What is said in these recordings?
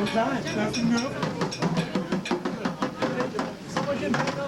time. Nothing new. Someone get back up.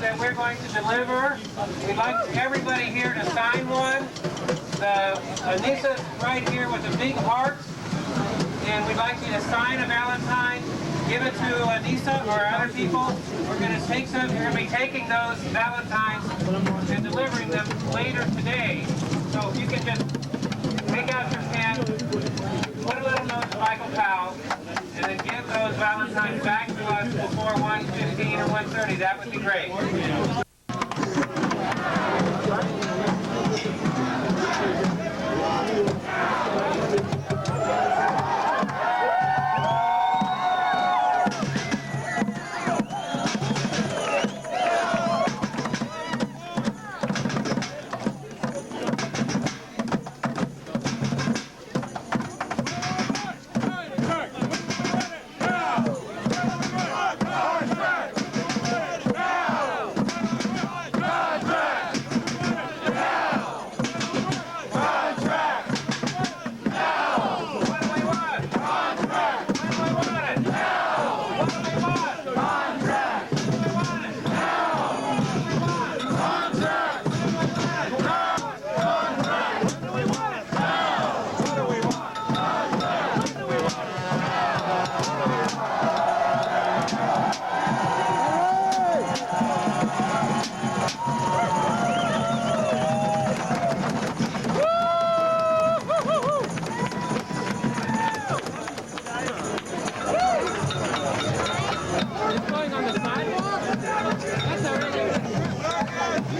That we're going to deliver. We'd like everybody here to sign one. Anissa's right here with the big hearts, and we'd like you to sign a Valentine, give it to Anissa or other people. We're going to take some. You're going to be taking those Valentines and delivering them later today. So if you can just take out your pen, put a little note to Michael Powell, and then give those Valentines back to us before 1:15 or 1:30. That would be great.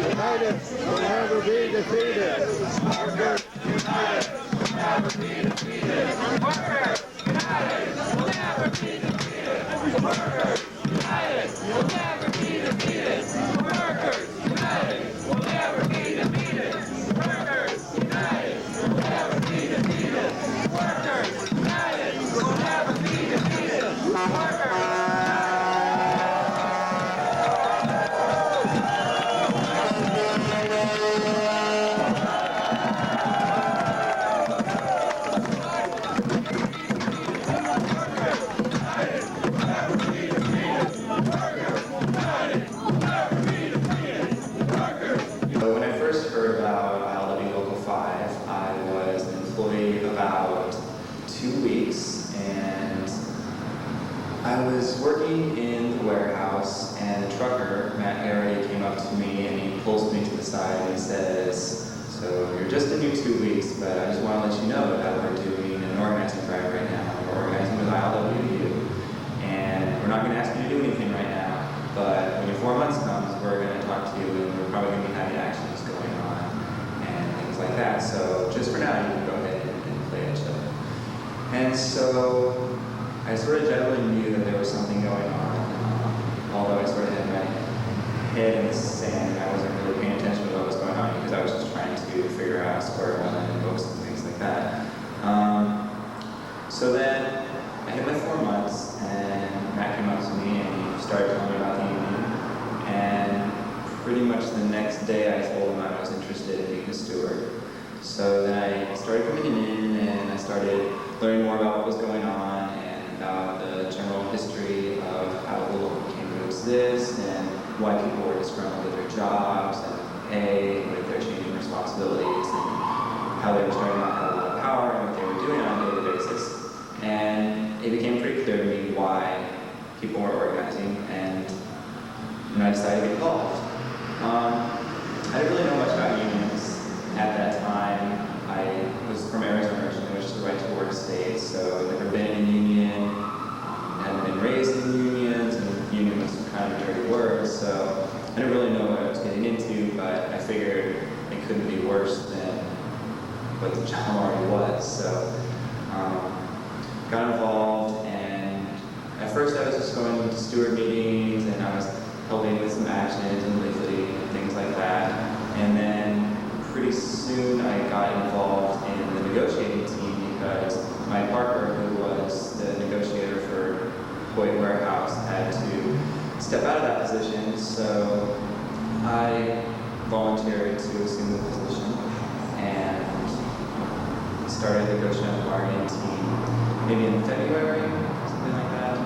United will never be defeated. Workers united will never be defeated. Workers united will never be defeated. Workers united will never be defeated. Workers united will never be defeated. Workers united will never be defeated. Workers united will never be defeated. When I first heard about ILW Local 5, I was an employee about 2 weeks, and I was working in the warehouse, and the trucker, Matt Garrity, came up to me and he pulls me to the side and he says, "So you're just a new 2 weeks, but I just want to let you know that we're doing an organizing drive right now. We're organizing with ILWU, and we're not going to ask you to do anything right now, but when your 4 months comes, we're going to talk to you, and we're probably going to be having actions going on and things like that. So just for now, you can go ahead and play and chill." And so I sort of generally knew that there was something going on, although I sort of had my head in the sand. I wasn't really paying attention to what was going on because I was just trying to figure out square one and books and things like that. So then I hit my 4 months, and Matt came up to me and he started telling me about the union. And pretty much the next day I told him I was interested in being a steward. So then I started coming in and I started learning more about what was going on and about the general history of how the local came to exist and why people were disgruntled with their jobs and pay and with their changing responsibilities and how they were starting to have a lot of power and what they were doing on a daily basis. And it became pretty clear to me why people were organizing, and I decided to get involved. I didn't really know much about unions at that time. I was from Arizona originally, which is the right to work state, so I'd never been in a union, hadn't been raised in unions, and was. So got involved, and at first I was just going to steward meetings, and I was helping with some actions and leafleting and things like that. And then pretty soon I got involved in the negotiating team because my partner, who was the negotiator for Hoyt Warehouse, had to step out of that position. So I volunteered to assume the position and started negotiating on the bargaining team maybe in February, something like that.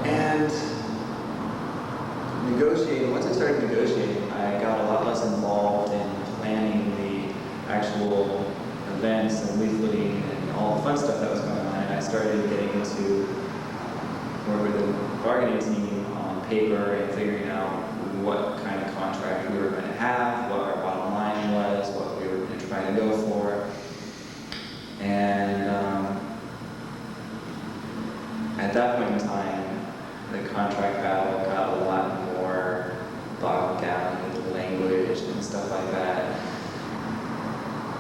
And negotiating, once I started negotiating, I got a lot less involved in planning the actual events and leafleting and all the fun stuff that was going on. And I started getting into work with the bargaining team on paper and figuring out what kind of contract we were going to have, what our bottom line was, what we were going to try to go for. And at that point in time, the contract battle got a lot more bogged down with language and stuff like that.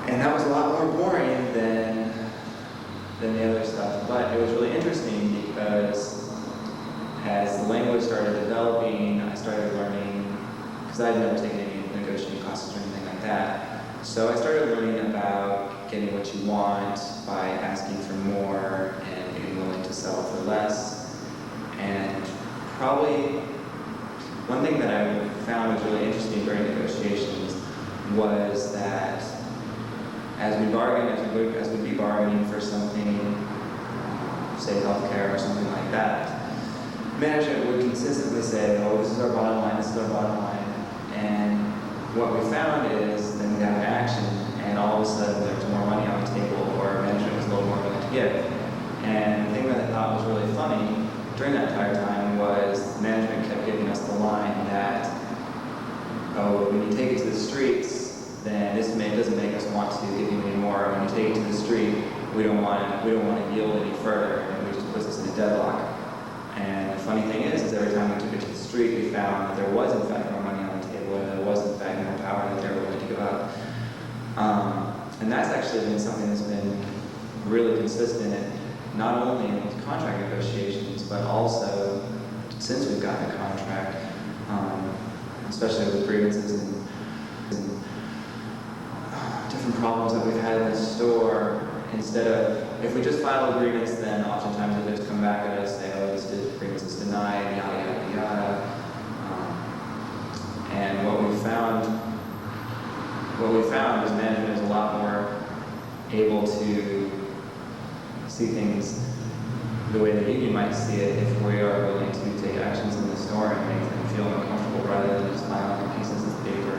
And that was a lot more boring than the other stuff. But it was really interesting because as the language started developing, I started learning, because I had never taken any negotiating classes or anything like that. So I started learning about getting what you want by asking for more and being willing to settle for less. And probably one thing that I found was really interesting during negotiations was that as we would be bargaining for something, say healthcare or something like that, management would consistently say, oh, this is our bottom line, this is our bottom line. And what we found is then we have an action, and all of a sudden there's more money on the table, or management was a little more willing to give. And the thing that I thought was really funny during that entire time was management kept giving us the line that, oh, when you take it to the streets, then this doesn't make us want to give you any more. When you take it to the street, we don't want to yield any further, and we just puts us in a deadlock. And the funny thing is every time we took it to the street, we found that there was in fact more money on the table, and there was in fact more power that they were willing to give up. And that's actually been something that's been really consistent, not only in contract negotiations, but also since we've gotten a contract, especially with grievances and different problems that we've had in the store. Instead of, if we just file a grievance, then oftentimes they'll just come back at us and say, oh, this grievance is denied, yada, yada, yada. And what we found is management is a lot more able to see things the way the union might see it if we are willing to take actions in the store and make them feel uncomfortable rather than just filing pieces of paper.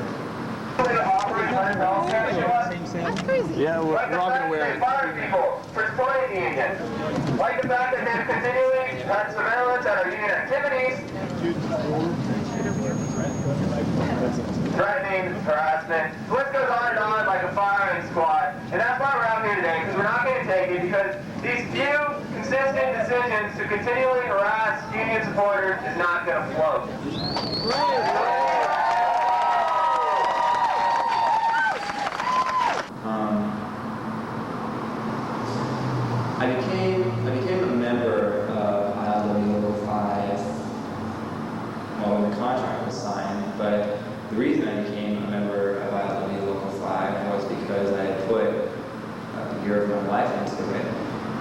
That's crazy. Yeah, we're all going to wear it. Fire people for supporting the union. Like the fact that they've continually had surveillance at our union activities, threatening, harassment. The list goes on and on like a firing squad. And that's why we're out here today, because we're not going to take it, because these few consistent decisions to continually harass union supporters is not going to float. I became a member of ILW Local 5 when the contract was signed, but the reason I became a member of ILW Local 5 was because I had put a year of my life into it,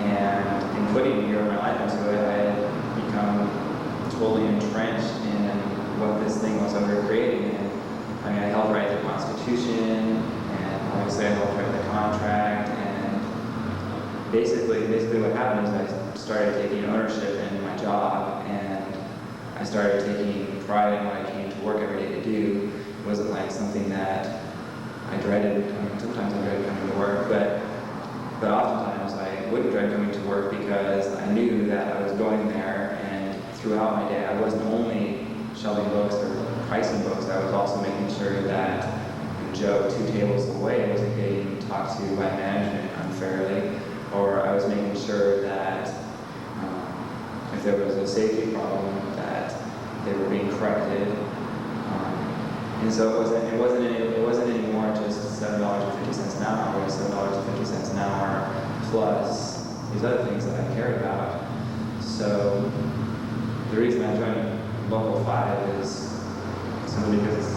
and in putting a year of my life into it, I had become totally entrenched in what this thing was that we were creating. And I mean, I helped write the Constitution, and obviously I helped write the contract, and basically what happened is I started taking ownership in my job, and I started taking pride in what I came to work every day to do. It wasn't like something that I dreaded. I mean, sometimes I dreaded coming to work, but oftentimes I wouldn't dread coming to work because I knew that I was going there, and throughout my day I wasn't only shelving books or pricing books, I was also making sure that Joe 2 tables away wasn't getting talked to by management unfairly, or I was making sure that if there was a safety problem that they were being corrected. And so it wasn't anymore just $7.50 an hour was $7.50 an hour plus these other things that I cared about. So the reason I joined Local 5 is simply because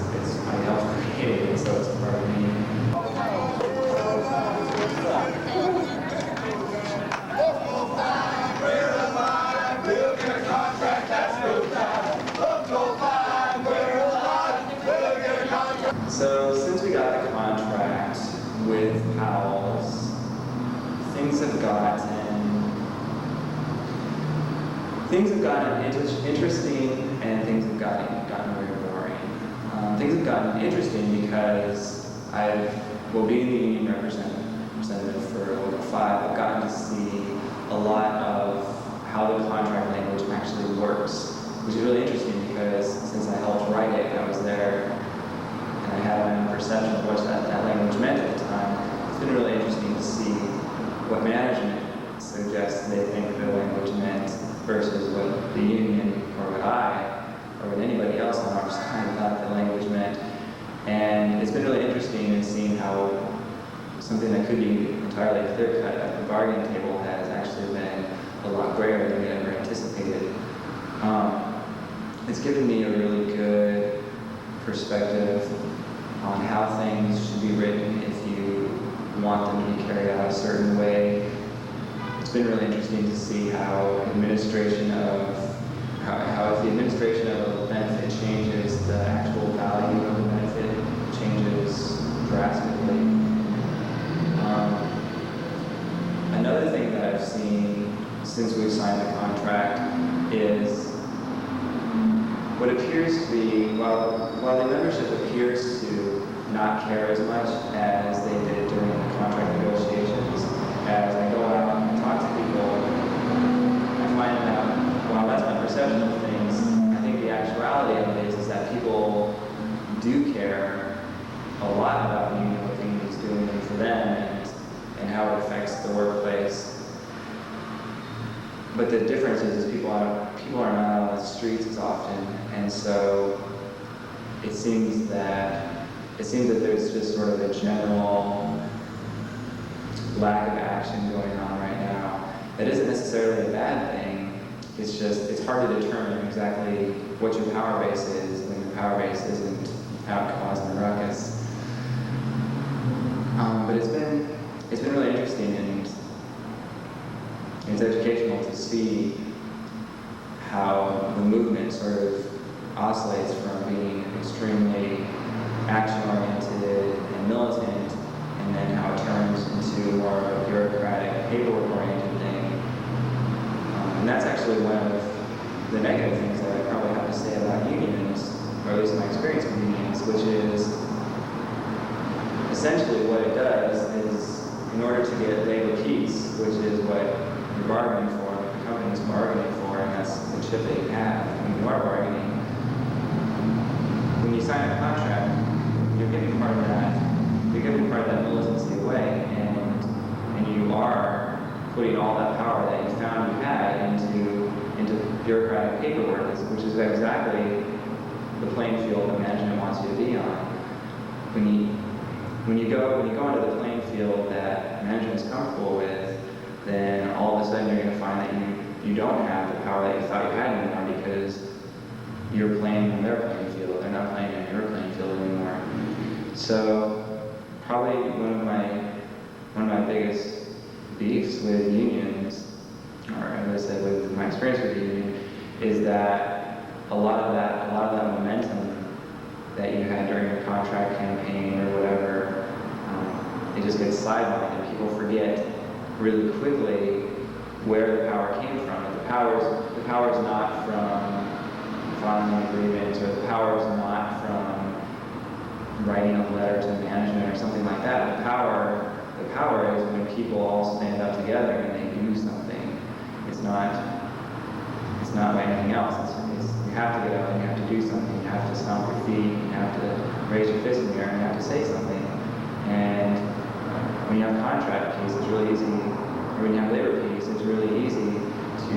I helped create it, and so it's part of me. So since we got the contract with Powell's, things have gotten interesting, and things have gotten very boring. Things have gotten interesting because being the union representative for Local 5, I've gotten to see a lot of how the contract language actually works, which is really interesting because since I helped write it, I was there, and I had my own perception of what that language meant at the time. It's been really interesting to see what management suggests they think the language meant versus what the union or what anybody else on our side thought the language meant. And it's been really interesting in seeing how something that could be entirely clear-cut at the bargaining table has actually been a lot grayer than we ever anticipated. It's given me a really good perspective on how things should be written if you want them to be carried out a certain way. It's been really interesting to see how if the administration of a benefit changes, the actual value of the benefit changes drastically. Another thing that I've seen since we've signed the contract is what appears to be, while the membership appears to not care as much as they did during the contract negotiations, as I go out and talk to people, I find that while that's my perception of things, I think the actuality of it is that people do care a lot about the union, what the union is doing for them, and how it affects the workplace. But the difference is people are not out on the streets as often, and so it seems that there's just sort of a general lack of action going on right now. That isn't necessarily a bad thing. It's just it's hard to determine exactly what your power base is when your power base isn't out causing the ruckus. But it's been really interesting, and it's educational to see how the movement sort of oscillates from being extremely action-oriented and militant, and then how it turns into more of a bureaucratic, paperwork-oriented thing. And that's actually one of the negative things that I probably have to say about unions, or at least my experience with unions, which is essentially what it does is, in order to get labor peace, which is what you're bargaining for, what the company's bargaining for, and that's the chip they have when you are bargaining. When you sign a contract, you're giving part of that militancy away, and you are putting all that power that you found you had into bureaucratic paperwork, which is exactly the playing field that management wants you to be on. When you go into the playing field that management's comfortable with, then all of a sudden you're going to find that you don't have the power that you thought you had anymore, because you're playing on their playing field. They're not playing on your playing field anymore. So probably one of my biggest beefs with unions, or as I said, with my experience with the union, is that a lot of that momentum that you had during your contract campaign or whatever, it just gets sidelined, and people forget really quickly where the power came from. The power is not from filing an agreement, or the power is not from writing a letter to management or something like that. The power is when people all stand up together and they do something. It's not by anything else. You have to get up and you have to do something. You have to stomp your feet. You have to raise your fist in the air and you have to say something. And when you have contract peace, it's really easy. Or when you have labor peace, it's really easy to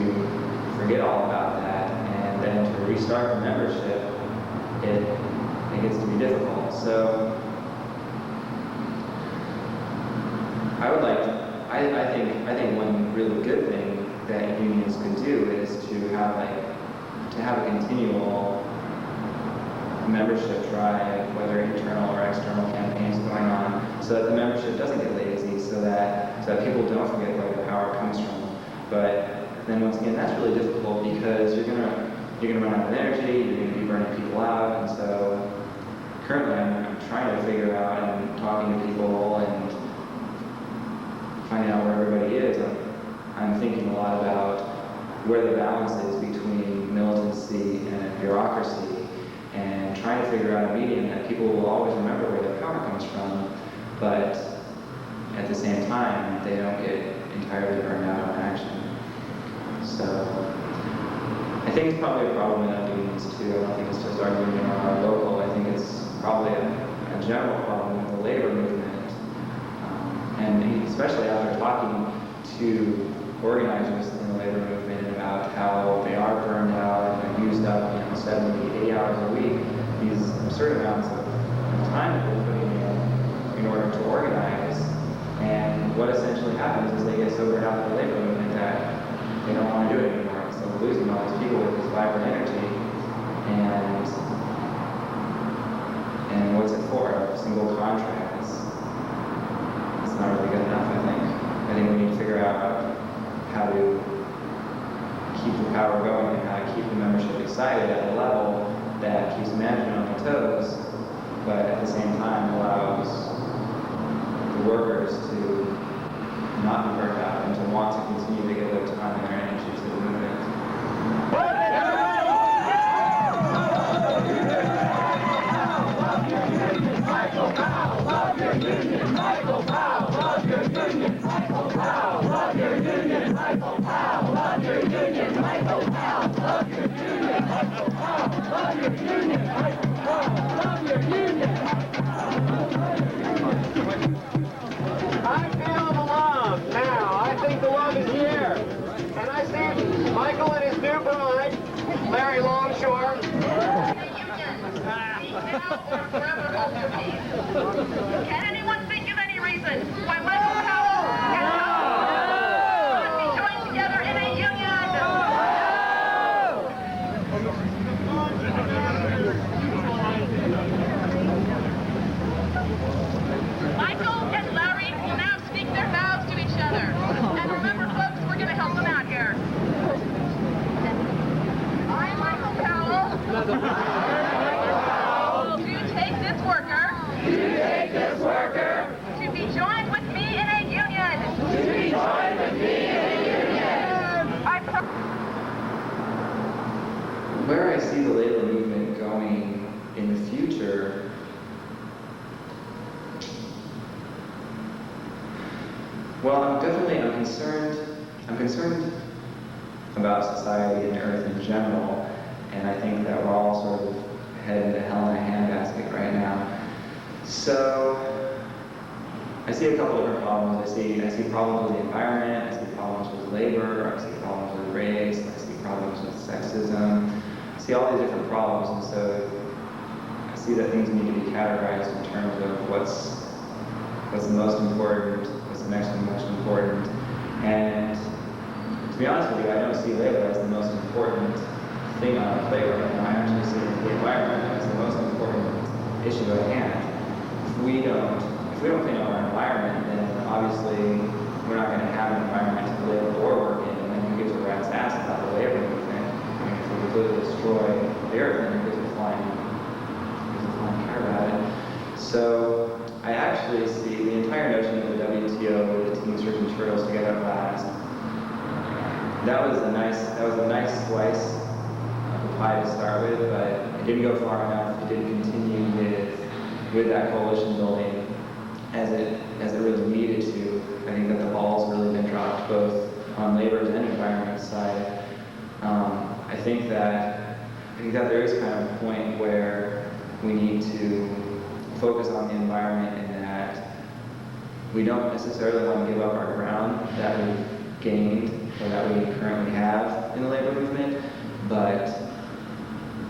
forget all about that, and then to restart the membership, it gets to be difficult. So really good thing that unions could do is to have a continual membership drive, whether internal or external campaigns going on, so that the membership doesn't get lazy, so that people don't forget where their power comes from. But then once again, that's really difficult because you're gonna run out of energy, you're gonna be burning people out, and so currently I'm trying to figure out and talking to people and finding out where everybody is. I'm thinking a lot about where the balance is between militancy and bureaucracy, and trying to figure out a medium that people will always remember where their power comes from, but at the same time, they don't get entirely burned out on action. So I think it's probably a problem in other unions too. I don't think it's just our union or our local. I think it's probably a general problem with the labor movement. And especially after talking to organizers in the labor movement about how they are burned out and used up 70, 80 hours a week, these absurd amounts of time that they're putting in order to organize. And what essentially happens is they get so burned out by the labor movement that they don't want to do it anymore. So we're losing all these people with this vibrant energy. And what's it for? A single contract. It's not really good enough, I think. I think we need to figure out how to keep the power going and how to keep the membership excited at a level that keeps management on their toes, but at the same time allows the workers to not be burned out and to want to continue to give their time and their energy to the movement. Michael Powell, love your union. Michael Powell, love your union. Michael Powell, love your union. Michael Powell, love your union. Michael Powell, love your union. Michael Powell, love your union. Michael Powell, love your union. I feel the love now. I think the love is here. And I see Michael and his new bride, Larry Longshore. Can anyone think of any reason why Michael Powell and be joined together in a union? Michael and Larry will now speak their vows to each other. And remember, folks, we're going to help them out here. I, Michael Powell, to be joined with me in a union. Where I see the labor movement going in the future, well, I'm concerned about society and Earth in general, and I think that we're all sort of heading to hell in a handbasket right now. So I see a couple different problems. I see problems with the environment, I see problems with labor, I see problems with race, I see problems with sexism. I see all these different problems, and so I see that things need to be categorized in terms of what's the most important, what's the next one most important. And to be honest with you, I don't see labor as the most important thing on our plate right now. I actually see the environment as the most important issue at hand. If we don't clean up our environment, then obviously we're not going to have an environment to live or work in, and then who gives a rat's ass about the labor movement? I mean, if we completely destroy the earth, then who gives a flying care about it? So I actually see the entire notion of the WTO, the Teamsters and Turtles Together at Last. That was a nice slice of the pie to start with, but it didn't go far enough. It didn't continue with that coalition building as it really needed to. I think that the ball's really been dropped both on labor's and environment side. I think that there is kind of a point where we need to focus on the environment, and that we don't necessarily want to give up our ground that we've gained or that we currently have in the labor movement, but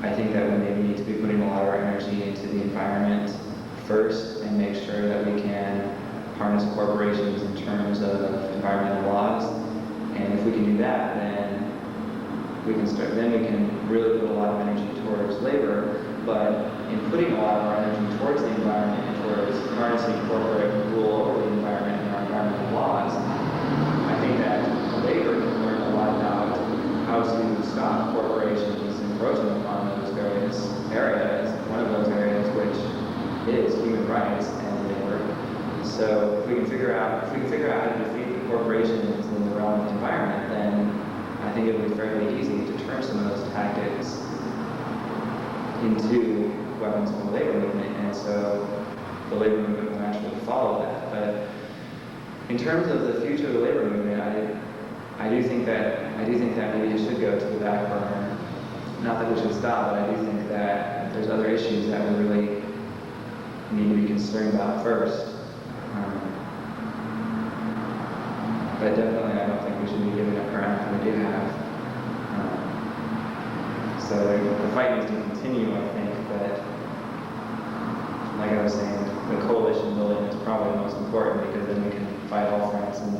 I think that we maybe need to be putting a lot of our energy into the environment first and make sure that we can harness corporations in terms of environmental laws then we can really put a lot of energy towards labor. But in putting a lot of our energy towards the environment and towards harnessing corporate rule over the environment and our environmental laws, I think that labor can learn a lot about how to stop corporations encroaching upon those various areas. One of those areas which is human rights and labor. So if we can figure out how to defeat the corporations in the realm of the environment, then I think it would be fairly easy to turn some of those tactics into weapons of the labor movement, and so the labor movement will naturally follow that. But in terms of the future of the labor movement, I do think that maybe it should go to the back burner. Not that we should stop, but I do think that there's other issues that we really need to be concerned about first. But definitely, I don't think we should be giving up ground that we do have. So the fight needs to continue, I think, but like I was saying, the coalition building is probably the most important, because then we can fight all fronts and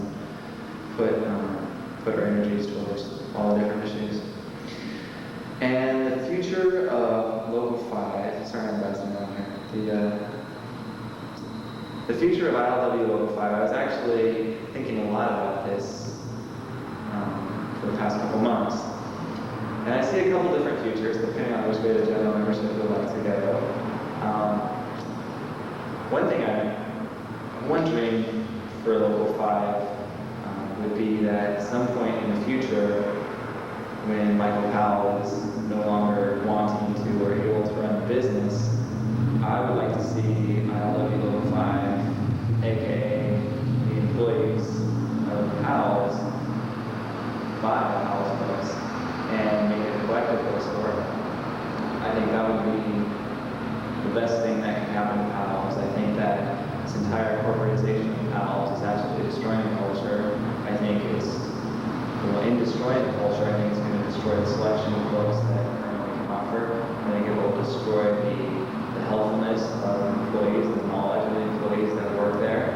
put our energies towards all the different issues. And the future of Local 5, sorry I'm buzzing around here. The future of ILW Local 5, I was actually thinking a lot about this for the past couple months. And I see a couple different futures, depending on which way the general membership would like to go. One dream for Local 5 would be that at some point in the future, when Michael Powell is no longer wanting to or able to run the business, I would like to see ILW Local 5, aka the employees of Powell's, buy Powell's books and make it a collective bookstore. I think that would be the best thing that can happen to Powell's. I think that this entire corporatization of Powell's is absolutely destroying the culture. I think in destroying the culture, I think it's going to destroy the selection of books that currently can offer. I think it will destroy the healthfulness of employees, the knowledge of the employees that work there.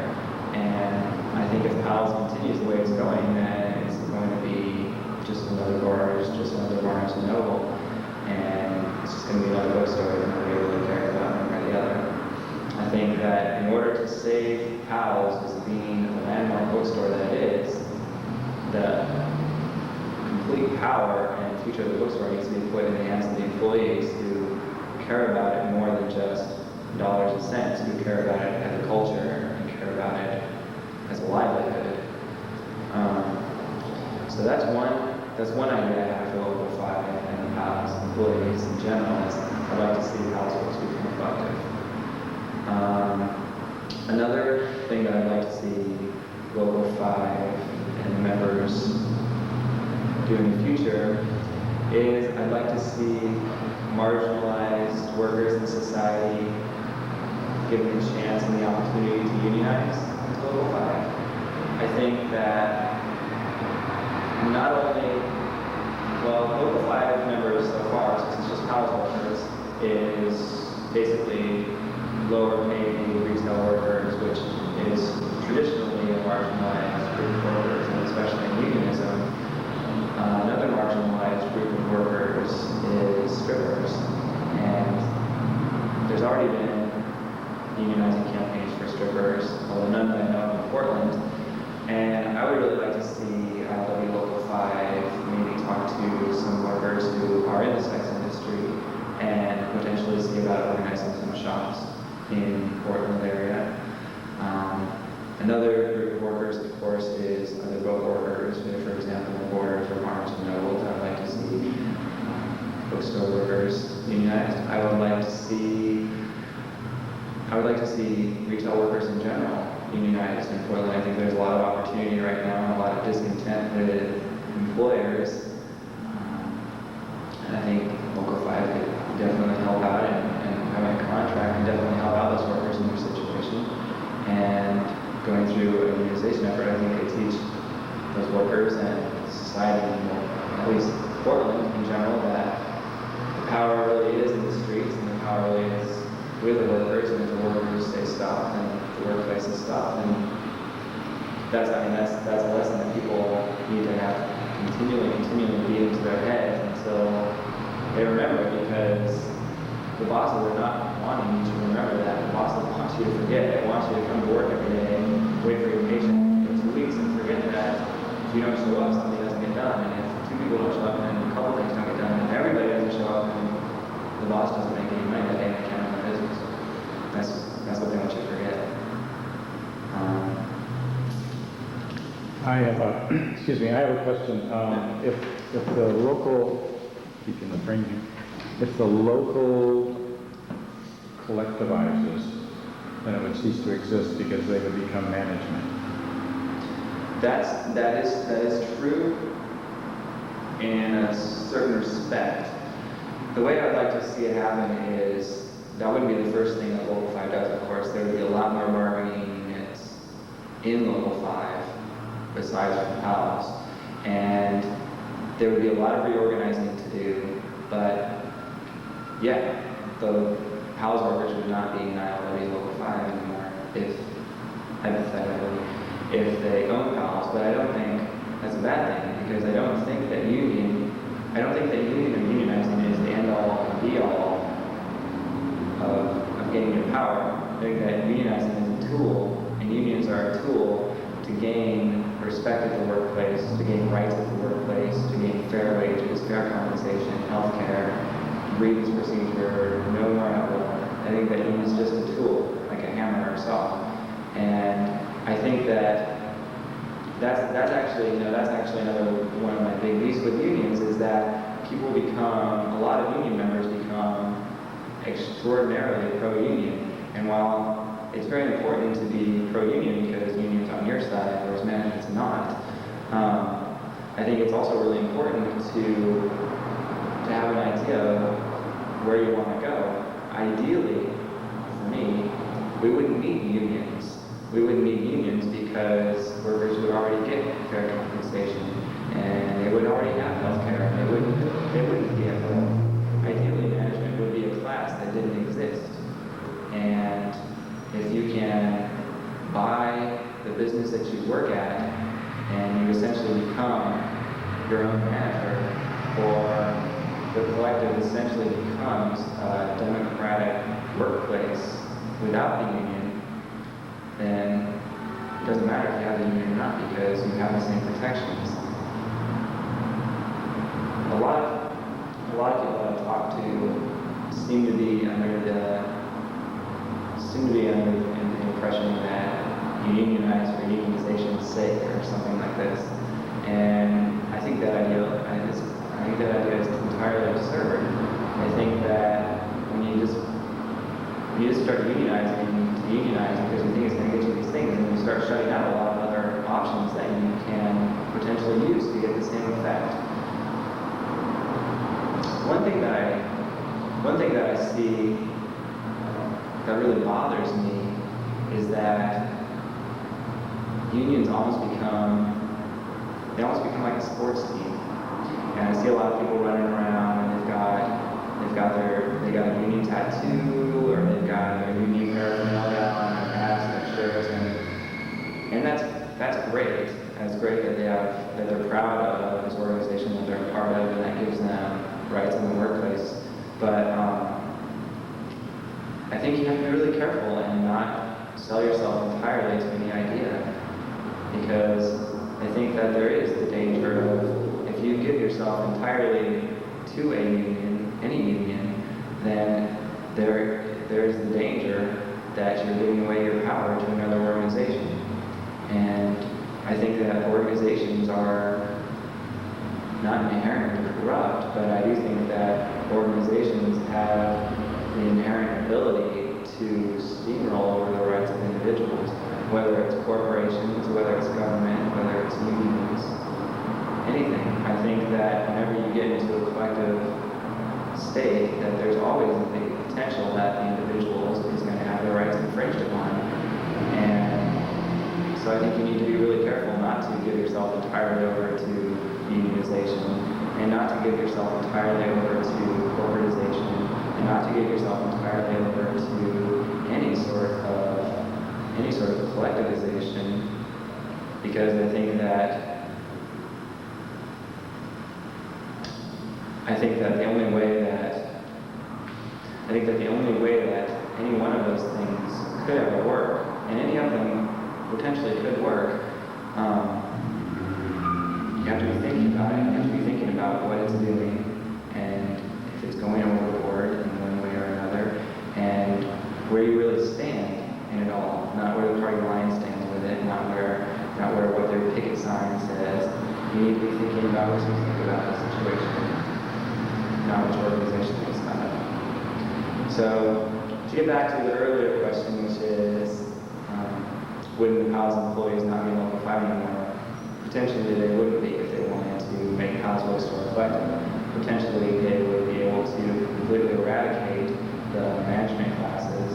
And I think if Powell's continues the way it's going, then it's going to be just another Borders, just another Barnes & Noble. And it's just going to be another bookstore that nobody really cares about one way or the other. I think that in order to save Powell's as being the landmark bookstore that it is, the complete power and future of the bookstore needs to be put in the hands of the employees who care about it more than just dollars and cents, who care about it as a culture and care about it as a livelihood. So that's one idea I have for Local 5 and Powell's employees in general. Is I'd like to see Powell's books become effective. Another thing that I'd like to see Local 5 and the members do in the future is I'd like to see marginalized workers in society given the chance and the opportunity to unionize into Local 5. I think that not only, Local 5 members so far, since it's just Powell's workers, is basically lower paid retail workers, which is traditionally a marginalized group of workers, and especially in unionism. Another marginalized group of workers is strippers, and there's already been unionizing campaigns for strippers, although none that I know in Portland. And I would really like to see ILW Local 5 maybe talk to some workers who are in the sex industry and potentially see about organizing some shops in the Portland area. Another group of workers, of course, is other boat workers, for example, Borders or Barnes & Noble. I'd like to see bookstore workers unionized. I would like to see retail workers in general unionized in Portland. I think there's a lot of opportunity right now and a lot of discontent with employers. And I think Local 5 could definitely help out, and having a contract can definitely help out those workers in their situation. And going through a unionization effort, I think could teach those workers and society, at least Portland in general, that the power really is in the streets and the power really is with the workers, and if the workers stay stopped and the workplace is stopped, and that's a lesson that people need to have continually be into their their heads until they remember, because the bosses are not wanting you to remember that. The bosses want you to forget. They want you to come to work every day, wait for your paycheck for 2 weeks, and forget that if you don't show up, something doesn't get done. And if 2 people don't show up, then a couple things don't get done. And if everybody doesn't show up, then the boss doesn't make any money that day and they can't run their business. That's what they want you to forget. I have a, excuse me, I have a question. If the local, keeping the frame here, if the local collectivizes, then it would cease to exist because they would become management. That is true in a certain respect. The way I'd like to see it happen is, that wouldn't be the first thing that Local 5 does, of course. There would be a lot more bargaining units in Local 5 besides from PALS. And there would be a lot of reorganizing to do, but yeah, the PALS workers would not be in ILW Local 5 anymore if, hypothetically, if they own PALS. But I don't think that's a bad thing, because I don't think that union and unionizing is the end-all and be-all of getting your power. I think that unionizing is a tool, and unions are a tool to gain respect at the workplace, to gain rights at the workplace, to gain fair wages, fair compensation, health care, grievance procedure, no more outlaw. I think that union is just a tool, like a hammer or a saw. And I think that that's actually another one of my big beefs with unions, is that a lot of union members become extraordinarily pro-union. And while it's very important to be pro-union because union's on your side, whereas management's not, I think it's also really important to have an idea of where you want to go. Ideally, for me, we wouldn't need unions. We wouldn't need unions because workers would already get fair compensation, and they would already have health care. They wouldn't be at home. Ideally, management would be a class that didn't exist. And if you can buy the business that you work at, and you essentially become your own manager, or the collective essentially becomes a democratic workplace without the union, then it doesn't matter if you have a union or not, because you have the same protections. A lot of people I've talked to seem to be under the impression that you unionize for unionization's sake or something like this. And I think that idea is entirely absurd. I think that when you just start unionizing to unionize because you think it's going to get you these things, and you start shutting out a lot of other options that you can potentially use to get the same effect. One thing that I see that really bothers me is that unions almost become like a sports team. And I see a lot of people running around, and they got a union tattoo, or they've got their union paraphernalia on their hats and their shirts, and that's great. That's great that they're proud of this organization that they're a part of, and that gives them rights in the workplace. But I think you have to be really careful and not sell yourself entirely to any idea, because I think that there is the danger of, if you give yourself entirely to a union, any union, then there is the danger that you're giving away your power to another organization. And I think that organizations are not inherently corrupt, but I do think that organizations have the inherent ability to steamroll over the rights of individuals, whether it's corporations, whether it's government, whether it's unions, anything. I think that whenever you get into a collective state, that there's always the potential that the individual is going to have their rights infringed upon. And so I think you need to be really careful not to give yourself entirely over to unionization, and not to give yourself entirely over to corporatization, and not to give yourself entirely over to any sort of collectivization, because I think that I think that the only way that any one of those things could ever work, and any of them potentially could work, you have to be thinking about it. You have to be thinking about what it's doing, and if it's going overboard in one way or another, and where you really stand in it all, not where the party line stands with it, not where what their picket sign says. You need to be thinking about what you think about the situation, not which organization it's not. So, to get back to the earlier question, which is, wouldn't the PALS employees not be Local 5 anymore? Potentially they wouldn't be if they wanted to make PALS waste store effective. Potentially they would be able to completely eradicate the management classes,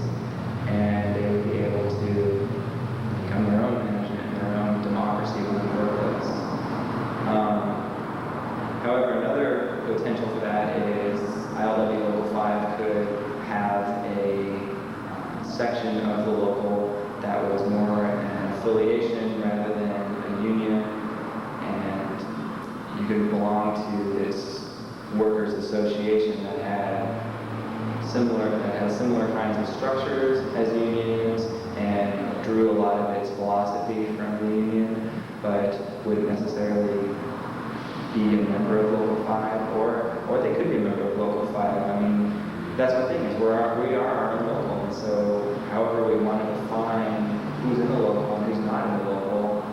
and they would be able to become their own management, their own democracy within the workplace. However, another potential for that is ILW Local 5 could have a section of the local that was more an affiliation rather than a union, and you could belong to this workers' association that had similar kinds of structures as unions and drew a lot of its philosophy from the union, but wouldn't necessarily be a member of Local 5, or they could be a member of Local 5. I mean, that's the thing is we are our own local, and so however we want to define who's in the local and who's not in the local,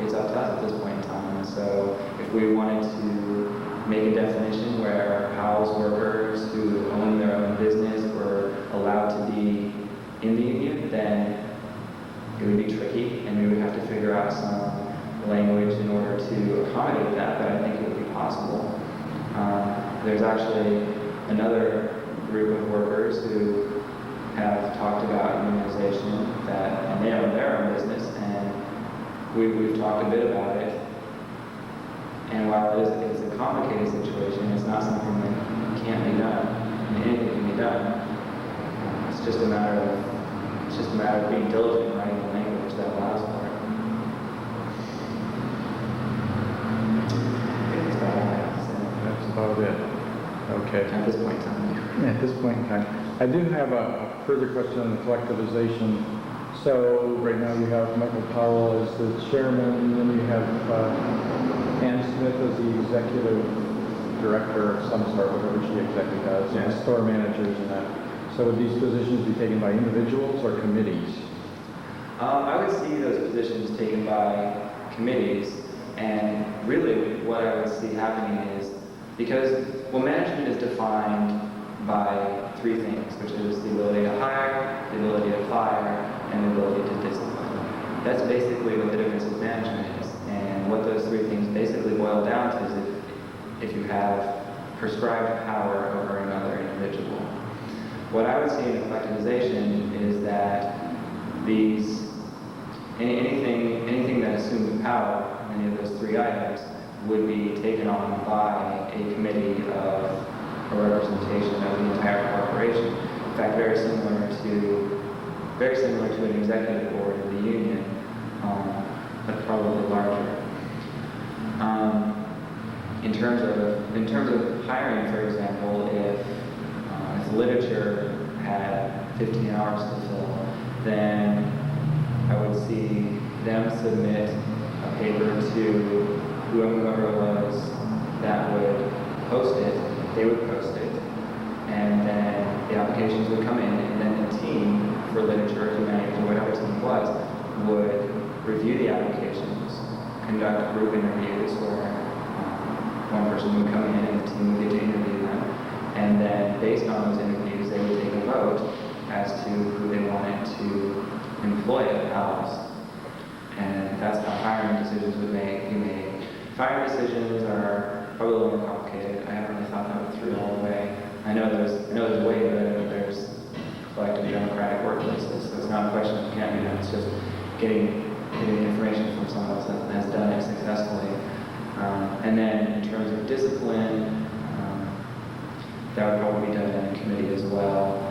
it's up to us at this point in time. And so if we wanted to make a definition where PALS workers who own their own business were allowed to be in the union, then it would be tricky, and we would have to figure out some language in order to accommodate that, but I think it would be possible. There's actually another group of workers who have talked about unionization, and they own their own business, and we've talked a bit about it. And while it's a complicated situation, it's not something that can't be done. I mean, anything can be done. It's just a matter of being diligent and writing the language that allows for it. That's about it. Okay. At this point in time. At this point in time. I do have a further question on the collectivization. So right now you have Michael Powell as the chairman, and then you have Ann Smith as the executive director of some sort, whatever she exactly does, and the store managers and that. So would these positions be taken by individuals or committees? I would see those positions taken by committees, and really what I would see happening is, because, well, management is defined by three things, which is the ability to hire, the ability to fire, and the ability to discipline. That's basically what the difference of management is. And what those three things basically boil down to is if you have prescribed power over another individual. What I would see in a collectivization is that anything that assumes the power, any of those three items, would be taken on by a committee of a representation of the entire corporation. In fact, very similar to an executive board of the union, but probably larger. In terms of hiring, for example, if literature had 15 hours to fill, then I would see them submit a paper to whoever it was that would post it. They would post it, and then the applications would come in, and then the team for literature, humanities, or whatever team it was, would review the applications, conduct group interviews where one person would come in and the team would get to interview them, and then based on those interviews, they would take a vote as to who they wanted to employ at PALS. And that's how hiring decisions would be made. Firing decisions are probably a little more complicated. I haven't really thought that through all the way. I know there's a way to it, but there's collective democratic workplaces, so it's not a question of can't be done. It's just getting the information from someone else that has done it successfully. And then in terms of discipline, that would probably be done in a committee as well.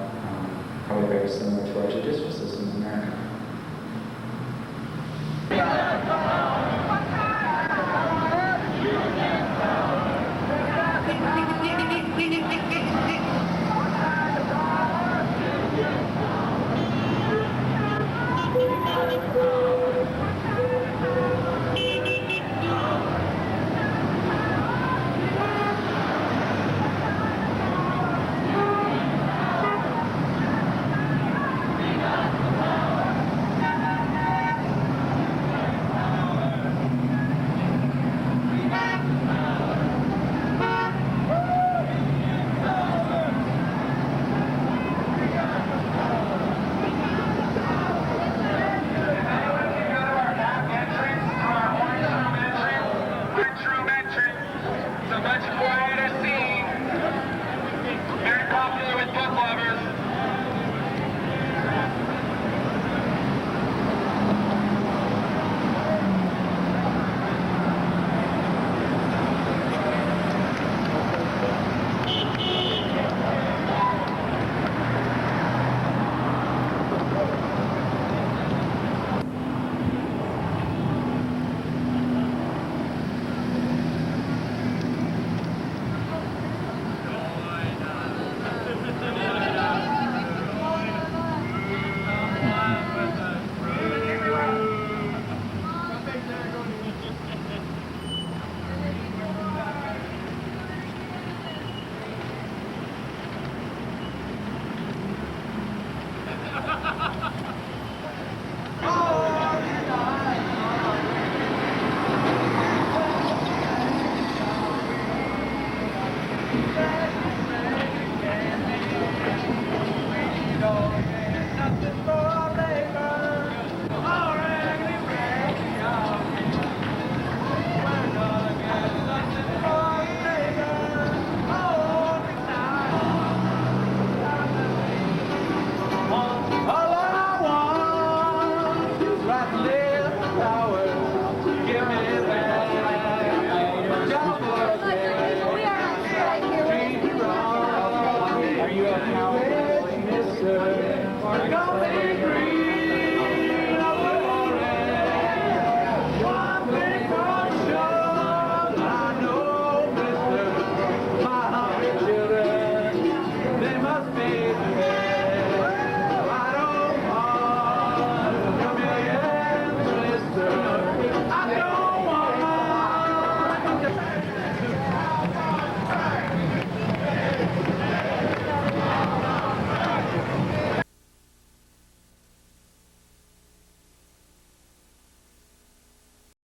Probably very similar to our judicial system in America. Such quite a scene. Very popular with book lovers.